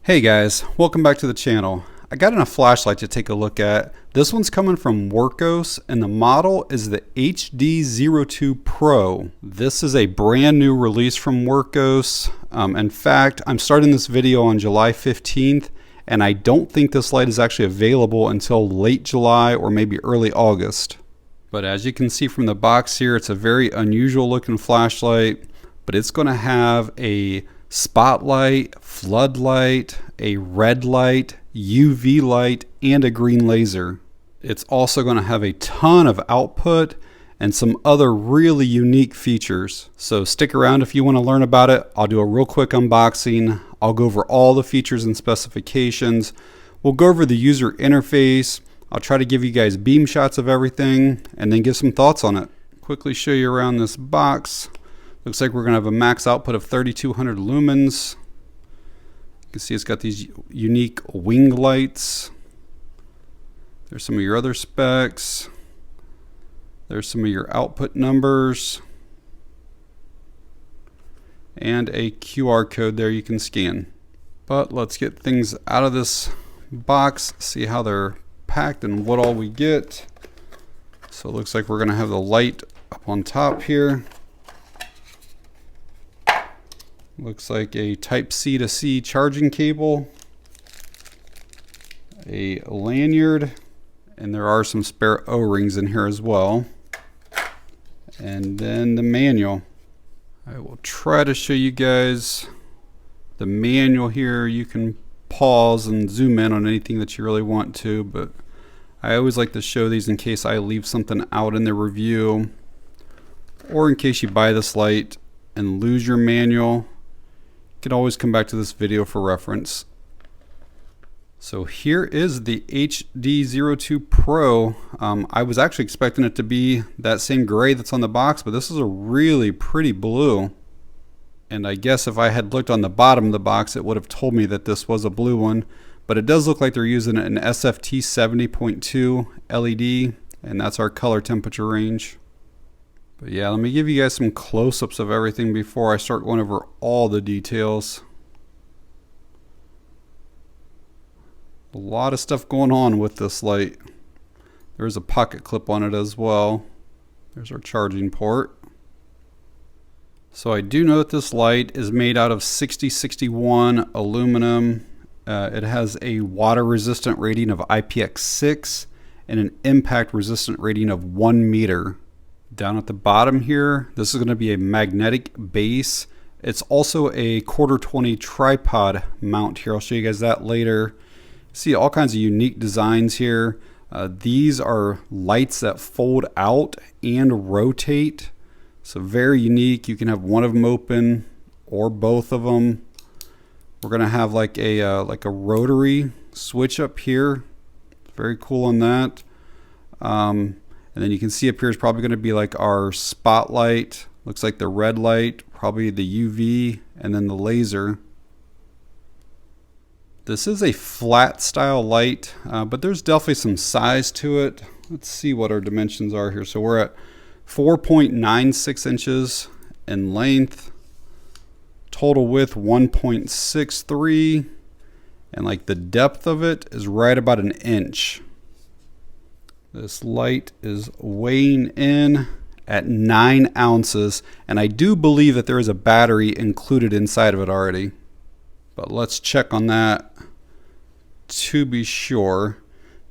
Hey guys, welcome back to the channel. I got in a flashlight to take a look at. This one's coming from Wurkkos and the model is the HD02 Pro. This is a brand new release from Wurkkos. In fact, I'm starting this video on July 15th and I don't think this light is actually available until late July or maybe early August. But as you can see from the box here, it's a very unusual looking flashlight, but it's going to have a spotlight, floodlight, a red light, UV light, and a green laser. It's also going to have a ton of output and some other really unique features. So stick around if you want to learn about it. I'll do a real quick unboxing. I'll go over all the features and specifications. We'll go over the user interface. I'll try to give you guys beam shots of everything and then give some thoughts on it. Quickly show you around this box. Looks like we're going to have a max output of 3200 lumens. You can see it's got these unique wing lights. There's some of your other specs. There's some of your output numbers. And a QR code there you can scan. But let's get things out of this box, see how they're packed and what all we get. So it looks like we're going to have the light up on top here. Looks like a Type-C to C charging cable, a lanyard, and there are some spare O-rings in here as well. And then the manual. I will try to show you guys the manual here. You can pause and zoom in on anything that you really want to, but I always like to show these in case I leave something out in the review, or in case you buy this light and lose your manual. You can always come back to this video for reference. So here is the HD02 Pro. I was actually expecting it to be that same gray that's on the box, but this is a really pretty blue. And I guess if I had looked on the bottom of the box, it would have told me that this was a blue one. But it does look like they're using an SFT 70.2 LED, and that's our color temperature range. But yeah, let me give you guys some close-ups of everything before I start going over all the details. A lot of stuff going on with this light. There's a pocket clip on it as well. There's our charging port. So I do know that this light is made out of 6061 aluminum. It has a water resistant rating of IPX6 and an impact resistant rating of 1 meter. Down at the bottom here, this is going to be a magnetic base. It's also a 1/4-20 tripod mount here. I'll show you guys that later. See all kinds of unique designs here. These are lights that fold out and rotate. So very unique. You can have one of them open or both of them. We're going to have like a rotary switch up here. Very cool on that. And then you can see up here is probably going to be like our spotlight. Looks like the red light, probably the UV, and then the laser. This is a flat style light, but there's definitely some size to it. Let's see what our dimensions are here. So we're at 4.96 inches in length. Total width 1.63. And like the depth of it is right about 1 inch. This light is weighing in at 9 ounces, and I do believe that there is a battery included inside of it already. But let's check on that to be sure.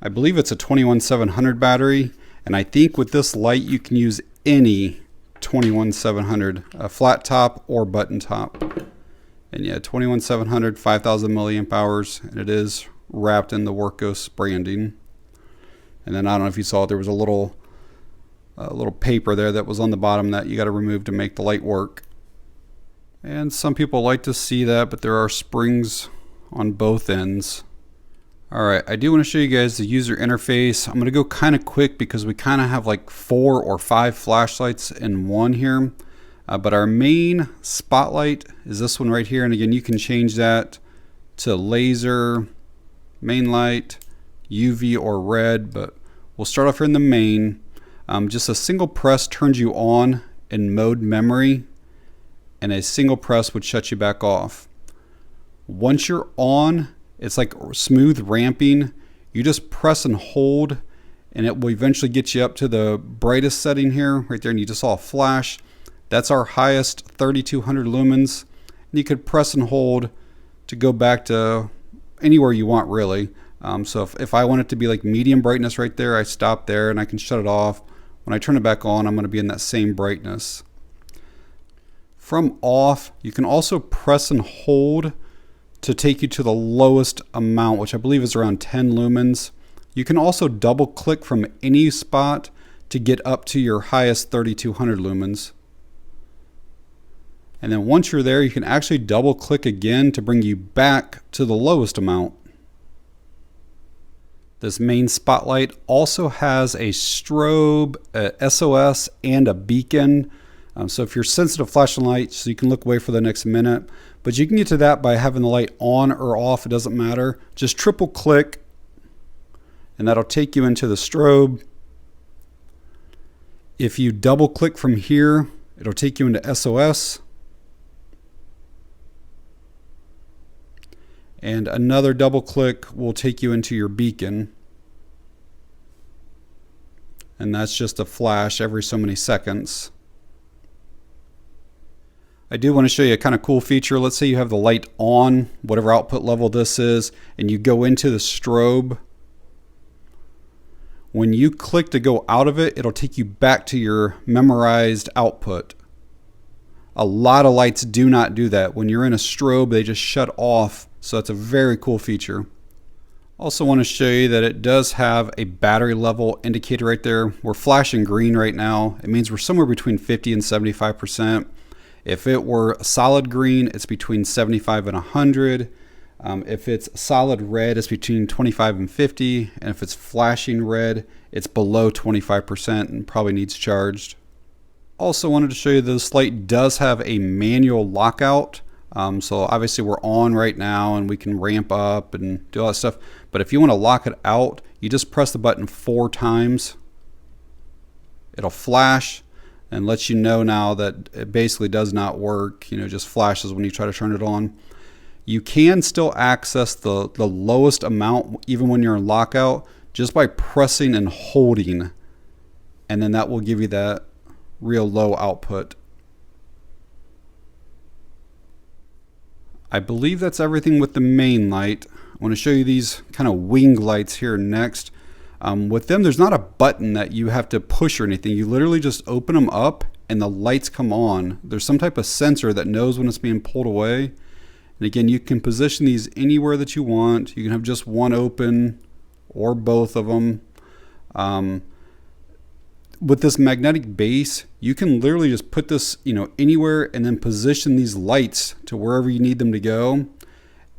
I believe it's a 21700 battery, and I think with this light you can use any 21700, a flat top or button top. And yeah, 21700, 5000 milliamp hours, and it is wrapped in the Wurkkos branding. And then I don't know if you saw it, there was a little paper there that was on the bottom that you got to remove to make the light work. And some people like to see that, but there are springs on both ends. Alright, I do want to show you guys the user interface. I'm going to go kind of quick because we kind of have like 4 or 5 flashlights in one here. But our main spotlight is this one right here. And again, you can change that to laser, main light, UV or red, but we'll start off here in the main. Just a single press turns you on in mode memory, and a single press would shut you back off. Once you're on, it's like smooth ramping. You just press and hold, and it will eventually get you up to the brightest setting here, right there, and you just saw a flash. That's our highest 3200 lumens. And you could press and hold to go back to anywhere you want, really. So if I want it to be like medium brightness right there, I stop there and I can shut it off. When I turn it back on, I'm going to be in that same brightness. From off, you can also press and hold to take you to the lowest amount, which I believe is around 10 lumens. You can also double click from any spot to get up to your highest 3200 lumens. And then once you're there, you can actually double click again to bring you back to the lowest amount. This main spotlight also has a strobe, a SOS, and a beacon. So if you're sensitive flashing lights, you can look away for the next minute. But you can get to that by having the light on or off. It doesn't matter. Just triple click, and that'll take you into the strobe. If you double click from here, it'll take you into SOS. And another double click will take you into your beacon. And that's just a flash every so many seconds. I do want to show you a kind of cool feature. Let's say you have the light on, whatever output level this is, and you go into the strobe. When you click to go out of it, it'll take you back to your memorized output. A lot of lights do not do that. When you're in a strobe, they just shut off. So it's a very cool feature. Also want to show you that it does have a battery level indicator right there. We're flashing green right now. It means we're somewhere between 50 and 75%. If it were solid green, it's between 75 and 100. If it's solid red, it's between 25 and 50. And if it's flashing red, it's below 25% and probably needs charged. Also wanted to show you this light does have a manual lockout. So obviously we're on right now and we can ramp up and do all that stuff. But if you want to lock it out, you just press the button 4 times. It'll flash and lets you know now that it basically does not work. You know, just flashes when you try to turn it on. You can still access the lowest amount even when you're in lockout just by pressing and holding. And then that will give you that real low output. I believe that's everything with the main light. I want to show you these kind of wing lights here next. With them, there's not a button that you have to push or anything. You literally just open them up and the lights come on. There's some type of sensor that knows when it's being pulled away. And again, you can position these anywhere that you want. You can have just one open or both of them. With this magnetic base, you can literally just put this, anywhere and then position these lights to wherever you need them to go.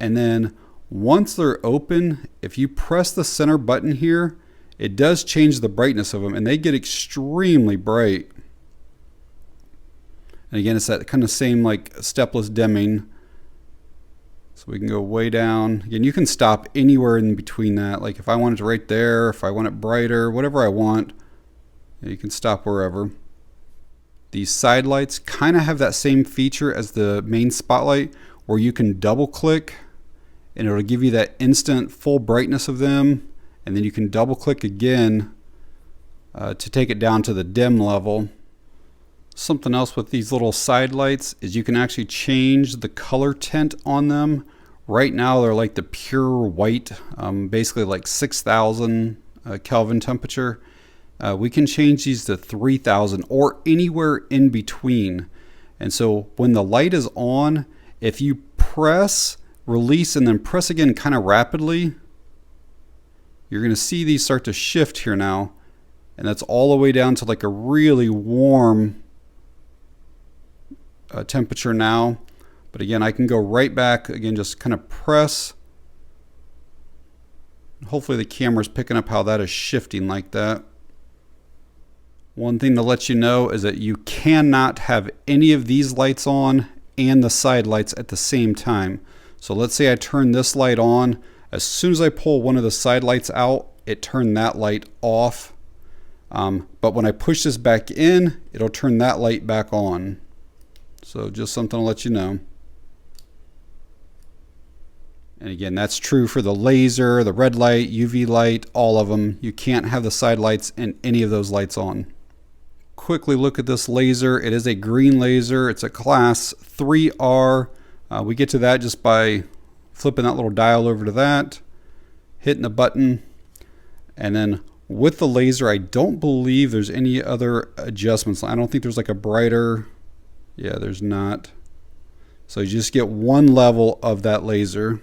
And then once they're open, if you press the center button here, it does change the brightness of them and they get extremely bright. And again, it's that kind of same like stepless dimming. So we can go way down. Again, you can stop anywhere in between that. Like if I want it right there, if I want it brighter, whatever I want, you can stop wherever. These side lights kind of have that same feature as the main spotlight where you can double click and it'll give you that instant full brightness of them. And then you can double click again to take it down to the dim level. Something else with these little side lights is you can actually change the color tint on them. Right now they're like the pure white, basically like 6,000 Kelvin temperature. We can change these to 3,000 or anywhere in between. And so when the light is on, if you press, release, and then press again kind of rapidly, you're going to see these start to shift here now. And that's all the way down to like a really warm temperature now. But again, I can go right back, again, just kind of press. Hopefully the camera's picking up how that is shifting like that. One thing to let you know is that you cannot have any of these lights on and the side lights at the same time. So let's say I turn this light on. As soon as I pull one of the side lights out, it turned that light off. But when I push this back in, it'll turn that light back on. So just something to let you know. And again, that's true for the laser, the red light, UV light, all of them. You can't have the side lights and any of those lights on. Quickly look at this laser. It is a green laser. It's a class 3R. We get to that just by flipping that little dial over to that, hitting the button, and then with the laser, I don't believe there's any other adjustments. I don't think there's like a brighter, yeah, there's not. So you just get one level of that laser.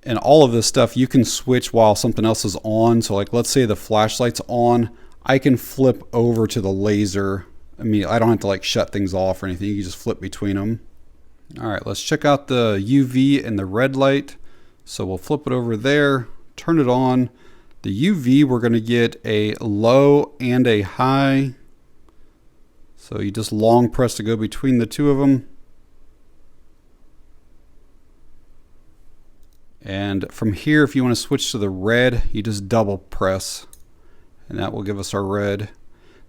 And all of this stuff you can switch while something else is on. So like, let's say the flashlight's on, I can flip over to the laser. I mean, I don't have to like shut things off or anything. You can just flip between them. All right, let's check out the UV and the red light. So we'll flip it over there, turn it on. The UV, we're going to get a low and a high. So you just long press to go between the two of them. And from here, if you want to switch to the red, you just double press, and that will give us our red.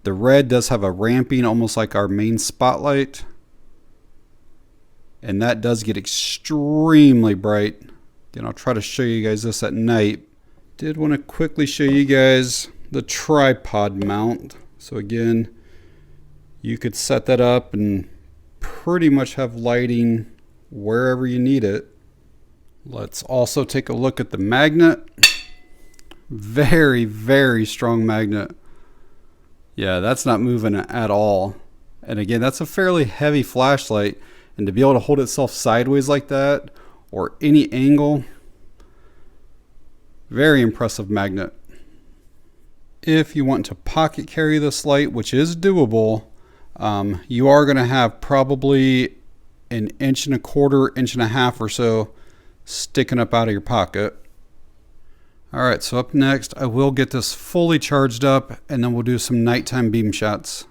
The red does have a ramping, almost like our main spotlight. And that does get extremely bright. Again, I'll try to show you guys this at night. Did want to quickly show you guys the tripod mount. So again, you could set that up and pretty much have lighting wherever you need it. Let's also take a look at the magnet. Very, very strong magnet. Yeah, that's not moving at all. And again, that's a fairly heavy flashlight. And to be able to hold itself sideways like that, or any angle, very impressive magnet. If you want to pocket carry this light, which is doable, you are going to have probably an 1.25 1.5 or so sticking up out of your pocket. All right, so up next, I will get this fully charged up, and then we'll do some nighttime beam shots.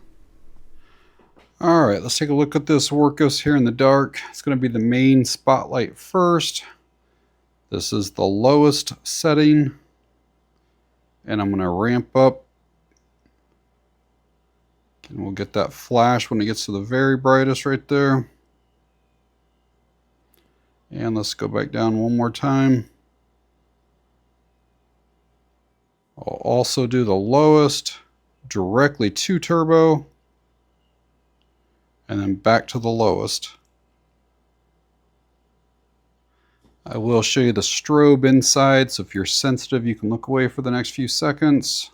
All right, let's take a look at this Wurkkos here in the dark. It's going to be the main spotlight first. This is the lowest setting, and I'm going to ramp up, and we'll get that flash when it gets to the very brightest right there. And let's go back down one more time. I'll also do the lowest directly to turbo, and then back to the lowest. I will show you the strobe inside, so if you're sensitive, you can look away for the next few seconds.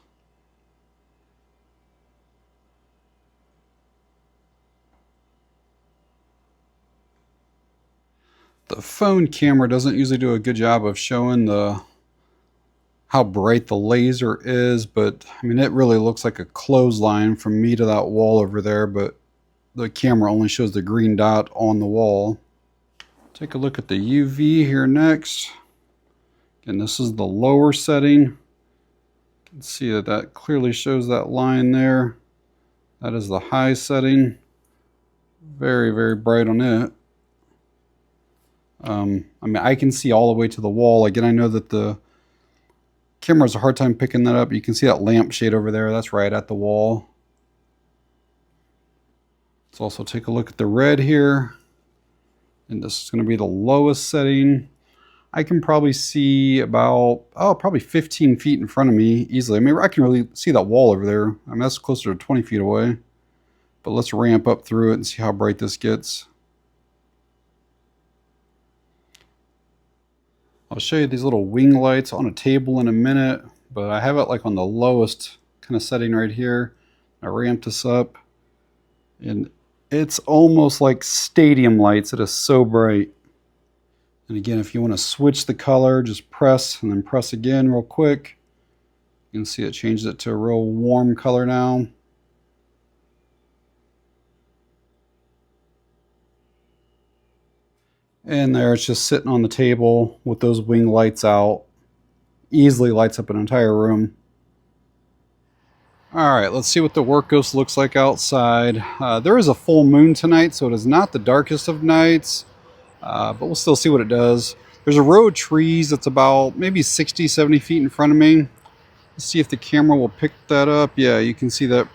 The phone camera doesn't usually do a good job of showing how bright the laser is, but I mean, it really looks like a clothesline from me to that wall over there, but the camera only shows the green dot on the wall. Take a look at the UV here next. Again, this is the lower setting. You can see that that clearly shows that line there. That is the high setting. Very, very bright on it. I mean, I can see all the way to the wall. Again, I know that the camera has a hard time picking that up. You can see that lampshade over there. That's right at the wall. Let's also take a look at the red here. And this is going to be the lowest setting. I can probably see about, probably 15 feet in front of me easily. I mean, I can really see that wall over there. I mean, that's closer to 20 feet away. But let's ramp up through it and see how bright this gets. I'll show you these little wing lights on a table in a minute, but I have it like on the lowest kind of setting right here. I ramp this up, and it's almost like stadium lights. It is so bright. And again, if you want to switch the color, just press and then press again real quick. You can see it changes it to a real warm color now. And there it's just sitting on the table with those wing lights out. Easily lights up an entire room. Alright, let's see what the Wurkkos looks like outside. There is a full moon tonight, so it is not the darkest of nights. But we'll still see what it does. There's a row of trees that's about maybe 60, 70 feet in front of me. Let's see if the camera will pick that up. Yeah, you can see that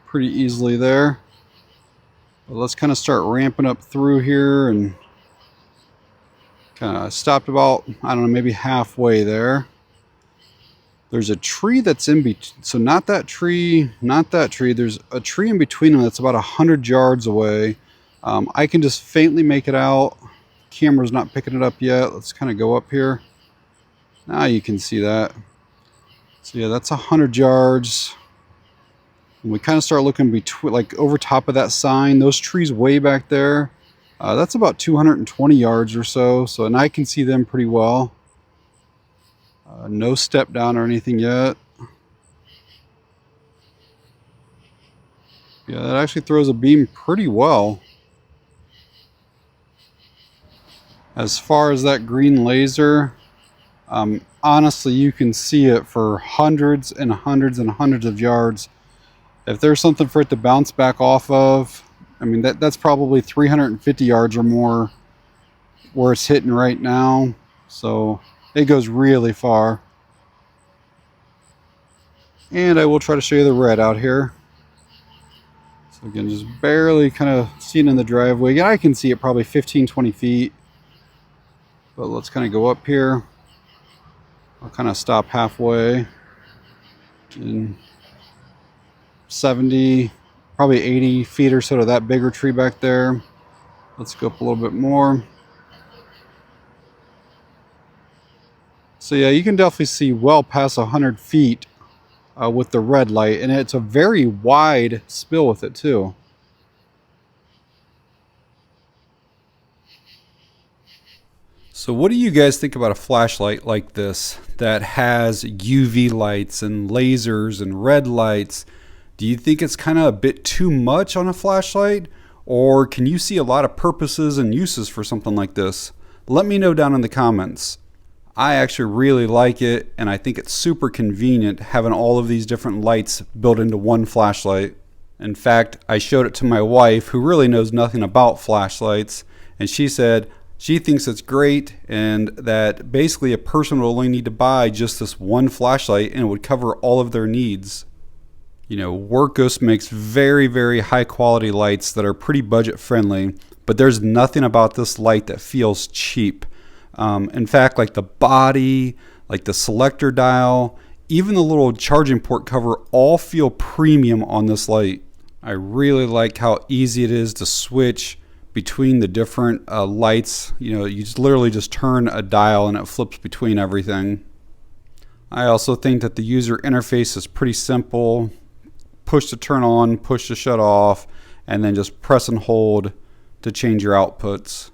pretty easily there. But let's kind of start ramping up through here and Kind of stopped about, I don't know, maybe halfway there. There's a tree that's in between, so not that tree, not that tree. There's a tree in between them that's about 100 yards away. I can just faintly make it out. Camera's not picking it up yet. Let's kind of go up here. Now you can see that. So yeah, that's 100 yards. And we kind of start looking between, like over top of that sign, those trees way back there. That's about 220 yards or so. So, and I can see them pretty well. No step down or anything yet. Yeah, that actually throws a beam pretty well. As far as that green laser, honestly, you can see it for hundreds and hundreds and hundreds of yards. If there's something for it to bounce back off of, I mean, that's probably 350 yards or more where it's hitting right now. So it goes really far. And I will try to show you the red out here. So again, just barely kind of seeing in the driveway. Yeah, I can see it probably 15-20 feet. But let's kind of go up here. I'll kind of stop halfway. And 70, probably 80 feet or so to that bigger tree back there. Let's go up a little bit more. So yeah, you can definitely see well past 100 feet with the red light, and it's a very wide spill with it too. So what do you guys think about a flashlight like this that has UV lights and lasers and red lights? Do you think it's kind of a bit too much on a flashlight? Or can you see a lot of purposes and uses for something like this? Let me know down in the comments. I actually really like it, and I think it's super convenient having all of these different lights built into one flashlight. In fact, I showed it to my wife, who really knows nothing about flashlights, and she said she thinks it's great and that basically a person would only need to buy just this one flashlight and it would cover all of their needs. You know, Wurkkos makes very, very high quality lights that are pretty budget friendly, but there's nothing about this light that feels cheap. In fact, like the body, like the selector dial, even the little charging port cover all feel premium on this light. I really like how easy it is to switch between the different lights. You know, you just literally just turn a dial and it flips between everything. I also think that the user interface is pretty simple. Push to turn on, push to shut off, and then just press and hold to change your outputs.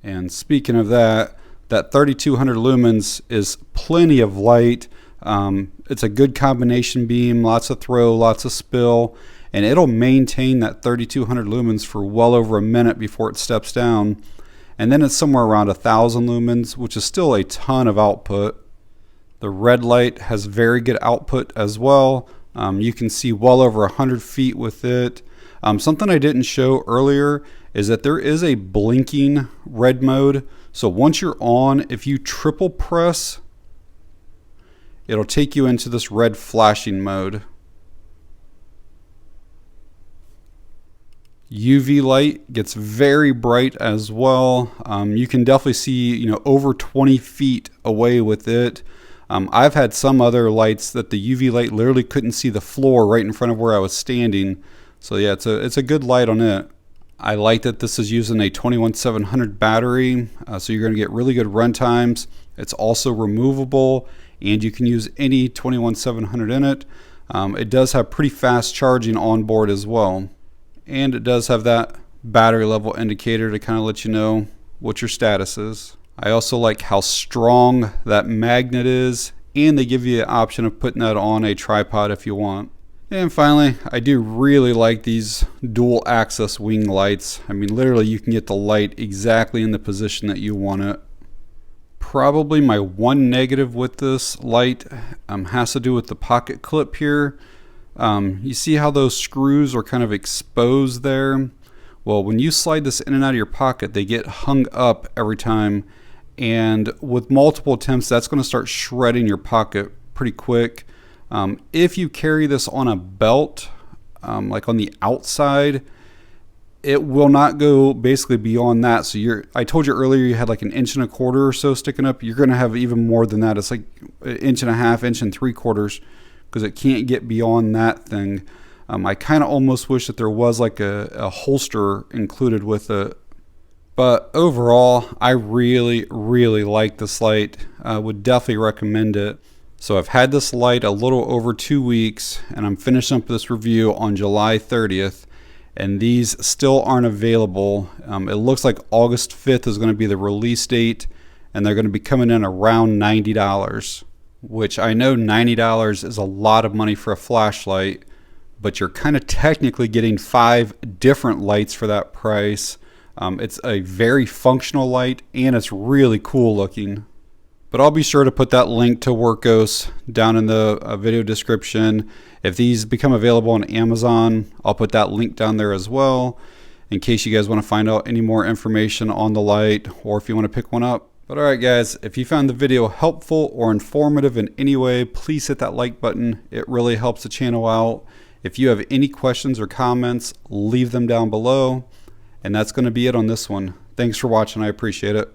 And speaking of that, that 3200 lumens is plenty of light. It's a good combination beam, lots of throw, lots of spill, and it'll maintain that 3200 lumens for well over a minute before it steps down. And then it's somewhere around 1000 lumens, which is still a ton of output. The red light has very good output as well. You can see well over 100 feet with it. Something I didn't show earlier is that there is a blinking red mode. So once you're on, if you triple press, it'll take you into this red flashing mode. UV light gets very bright as well. You can definitely see, you know, over 20 feet away with it. I've had some other lights that the UV light literally couldn't see the floor right in front of where I was standing. So yeah, it's a good light on it. I like that this is using a 21700 battery, so you're going to get really good run times. It's also removable, and you can use any 21700 in it. It does have pretty fast charging on board as well, and it does have that battery level indicator to kind of let you know what your status is. I also like how strong that magnet is, and they give you the option of putting that on a tripod if you want. And finally, I do really like these dual axis wing lights. I mean, literally you can get the light exactly in the position that you want it. Probably my one negative with this light has to do with the pocket clip here. You see how those screws are kind of exposed there? Well, when you slide this in and out of your pocket, they get hung up every time. And with multiple attempts, that's going to start shredding your pocket pretty quick. If you carry this on a belt, like on the outside, it will not go basically beyond that. So I told you earlier you had like 1.25 inches or so sticking up. You're going to have even more than that. It's like 1.5 inches, 1.75 inches, because it can't get beyond that thing. I kind of almost wish that there was like a holster included with it. But overall, I really, really like this light. I would definitely recommend it. So I've had this light a little over 2 weeks, and I'm finishing up this review on July 30th, and these still aren't available. It looks like August 5th is going to be the release date, and they're going to be coming in around $90, which I know $90 is a lot of money for a flashlight, but you're kind of technically getting 5 different lights for that price. It's a very functional light, and it's really cool looking. But I'll be sure to put that link to Wurkkos down in the video description. If these become available on Amazon, I'll put that link down there as well, in case you guys want to find out any more information on the light, or if you want to pick one up. But alright guys, if you found the video helpful or informative in any way, please hit that like button. It really helps the channel out. If you have any questions or comments, leave them down below. And that's going to be it on this one. Thanks for watching. I appreciate it.